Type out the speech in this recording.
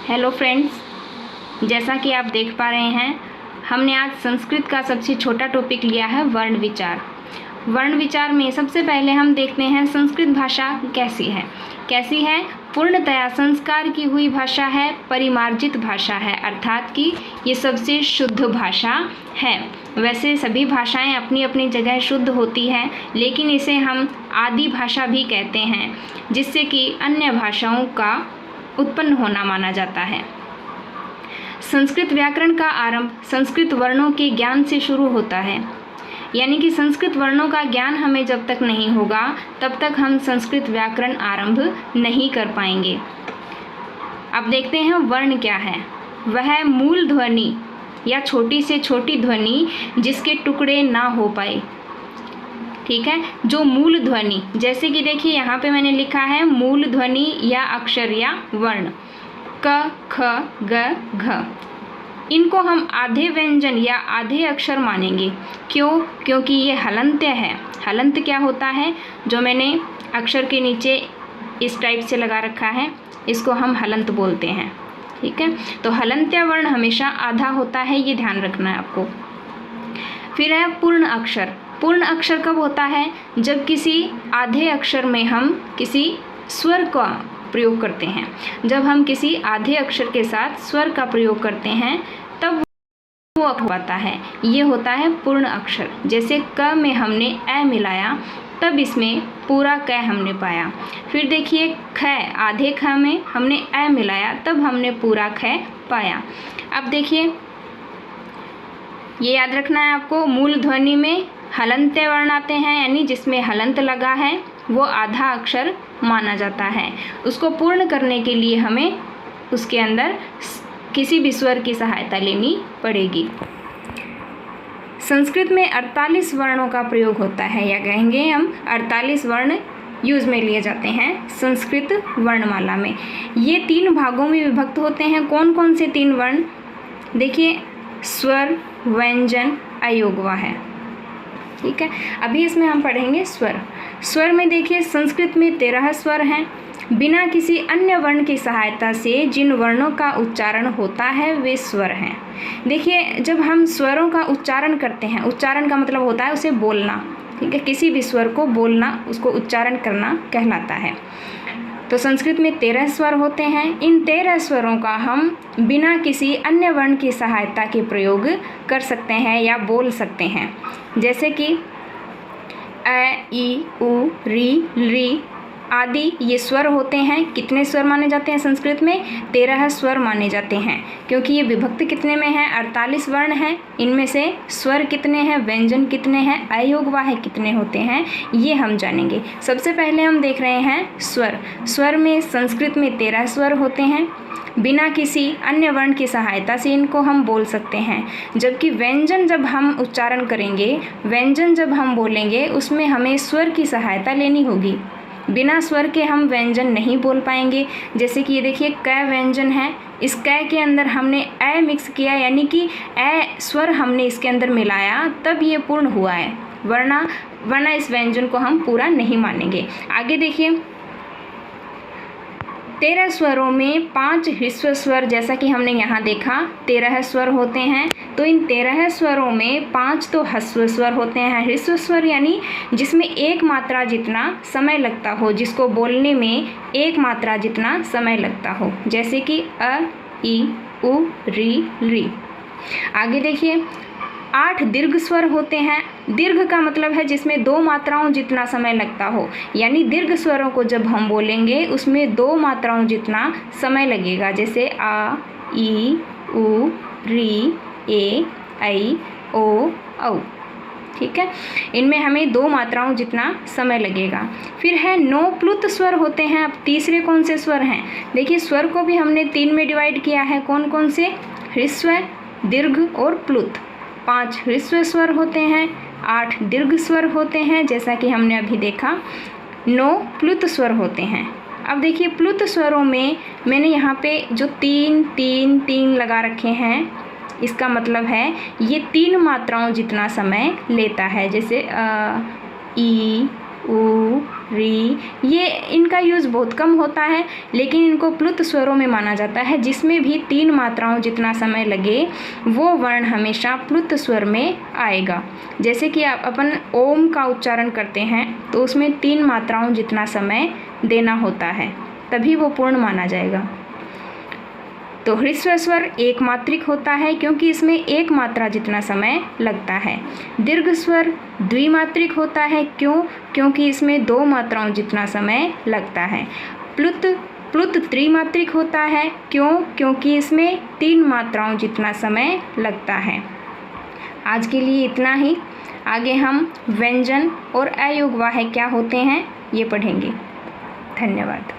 Hello friends, जैसा कि आप देख पा रहे हैं, हमने आज संस्कृत का सबसे छोटा टॉपिक लिया है वर्ण विचार। वर्ण विचार में सबसे पहले हम देखते हैं संस्कृत भाषा कैसी है। पूर्णतया संस्कार की हुई भाषा है, परिमार्जित भाषा है, अर्थात कि ये सबसे शुद्ध भाषा है। वैसे सभी भाषाएं अपनी अपनी जगह शुद्ध होती हैं, लेकिन इसे हम आदि भाषा भी कहते हैं, जिससे कि अन्य भाषाओं का उत्पन्न होना माना जाता है। संस्कृत व्याकरण का आरंभ संस्कृत वर्णों के ज्ञान से शुरू होता है, यानी कि संस्कृत वर्णों का ज्ञान हमें जब तक नहीं होगा तब तक हम संस्कृत व्याकरण आरंभ नहीं कर पाएंगे। अब देखते हैं वर्ण क्या है। वह मूल ध्वनि या छोटी से छोटी ध्वनि जिसके टुकड़े ना हो पाए। ठीक है, जो मूल ध्वनि, जैसे कि देखिए यहाँ पे मैंने लिखा है मूल ध्वनि या अक्षर या वर्ण क, ख, ग, घ। इनको हम आधे व्यंजन या आधे अक्षर मानेंगे। क्यों? क्योंकि ये हलंत्य है। हलंत क्या होता है? जो मैंने अक्षर के नीचे इस टाइप से लगा रखा है, इसको हम हलंत बोलते हैं। ठीक है, तो हलंत्य वर्ण हमेशा आधा होता है, ये ध्यान रखना है आपको। फिर है पूर्ण अक्षर। पूर्ण अक्षर कब होता है? जब किसी आधे अक्षर में हम किसी स्वर का प्रयोग करते हैं। जब हम किसी आधे अक्षर के साथ स्वर का प्रयोग करते हैं तब वो आता है, ये होता है पूर्ण अक्षर। जैसे क में हमने ए मिलाया तब इसमें पूरा क हमने पाया। फिर देखिए ख, आधे ख में हमने ए मिलाया तब हमने पूरा ख पाया। अब देखिए, ये याद रखना है आपको, मूल ध्वनि में हलंत्य वर्ण आते हैं, यानी जिसमें हलंत लगा है वो आधा अक्षर माना जाता है। उसको पूर्ण करने के लिए हमें उसके अंदर किसी भी स्वर की सहायता लेनी पड़ेगी। संस्कृत में 48 वर्णों का प्रयोग होता है, या कहेंगे हम 48 वर्ण यूज़ में लिए जाते हैं संस्कृत वर्णमाला में। ये 3 भागों में विभक्त होते हैं। कौन कौन से 3 वर्ण? देखिए, स्वर, व्यंजन, अयोगवा है। ठीक है, अभी इसमें हम पढ़ेंगे स्वर। स्वर में देखिए संस्कृत में 13 स्वर हैं। बिना किसी अन्य वर्ण की सहायता से जिन वर्णों का उच्चारण होता है वे स्वर हैं। देखिए, जब हम स्वरों का उच्चारण करते हैं, उच्चारण का मतलब होता है उसे बोलना। ठीक है, किसी भी स्वर को बोलना, उसको उच्चारण करना कहलाता है। तो संस्कृत में 13 स्वर होते हैं। इन 13 स्वरों का हम बिना किसी अन्य वर्ण की सहायता के प्रयोग कर सकते हैं या बोल सकते हैं। जैसे कि अ, ई, उ, री, री आदि ये स्वर होते हैं। कितने स्वर माने जाते हैं संस्कृत में? 13 स्वर माने जाते हैं, क्योंकि ये विभक्त कितने में है? 48 वर्ण हैं। इनमें से स्वर कितने हैं, व्यंजन कितने हैं, अयोगवाह कितने होते हैं, ये हम जानेंगे। सबसे पहले हम देख रहे हैं स्वर। स्वर में संस्कृत में 13 स्वर होते हैं। बिना किसी अन्य वर्ण की सहायता से इनको हम बोल सकते हैं। जबकि व्यंजन जब हम उच्चारण करेंगे, व्यंजन जब हम बोलेंगे, उसमें हमें स्वर की सहायता लेनी होगी। बिना स्वर के हम व्यंजन नहीं बोल पाएंगे। जैसे कि ये देखिए क व्यंजन है, इस क के अंदर हमने ए मिक्स किया, यानी कि ए स्वर हमने इसके अंदर मिलाया, तब ये पूर्ण हुआ है। वरना इस व्यंजन को हम पूरा नहीं मानेंगे। आगे देखिए, 13 स्वरों में 5 ह्रस्व स्वर, जैसा कि हमने यहाँ देखा 13 स्वर होते हैं। तो इन 13 स्वरों में 5 तो ह्रस्व स्वर होते हैं। ह्रस्व स्वर यानी जिसमें एक मात्रा जितना समय लगता हो, जिसको बोलने में एक मात्रा जितना समय लगता हो, जैसे कि अ, ई, उ, री, री। आगे देखिए, 8 दीर्घ स्वर होते हैं। दीर्घ का मतलब है जिसमें 2 मात्राओं जितना समय लगता हो, यानी दीर्घ स्वरों को जब हम बोलेंगे उसमें 2 मात्राओं जितना समय लगेगा। जैसे आ, ई, उ, री, ए, ऐ, ओ, औ। ठीक है, इनमें हमें 2 मात्राओं जितना समय लगेगा। फिर है 9 प्लुत स्वर होते हैं। अब तीसरे कौन से स्वर हैं? देखिए, स्वर को भी हमने 3 में डिवाइड किया है। कौन कौन से? ह्रस्व, दीर्घ और प्लुत। 5 ह्रस्व स्वर होते हैं, 8 दीर्घ स्वर होते हैं, जैसा कि हमने अभी देखा। 9 प्लुत स्वर होते हैं। अब देखिए, प्लुत स्वरों में मैंने यहाँ पे जो 3, 3, 3 लगा रखे हैं, इसका मतलब है ये 3 मात्राओं जितना समय लेता है। जैसे ई, उ, री, ये इनका यूज़ बहुत कम होता है, लेकिन इनको प्लुत स्वरों में माना जाता है, जिसमें भी 3 मात्राओं जितना समय लगे वो वर्ण हमेशा प्लुत स्वर में आएगा। जैसे कि आप अपन ओम का उच्चारण करते हैं तो उसमें 3 मात्राओं जितना समय देना होता है, तभी वो पूर्ण माना जाएगा। तो ह्रस्व स्वर एक मात्रिक होता है क्योंकि इसमें 1 मात्रा जितना समय लगता है। दीर्घ स्वर द्विमात्रिक होता है, क्यों? क्योंकि इसमें 2 मात्राओं जितना समय लगता है। प्लुत त्रिमात्रिक होता है, क्यों? क्योंकि इसमें 3 मात्राओं जितना समय लगता है। आज के लिए इतना ही। आगे हम व्यंजन और अयोगवाह्य क्या होते हैं ये पढ़ेंगे। धन्यवाद।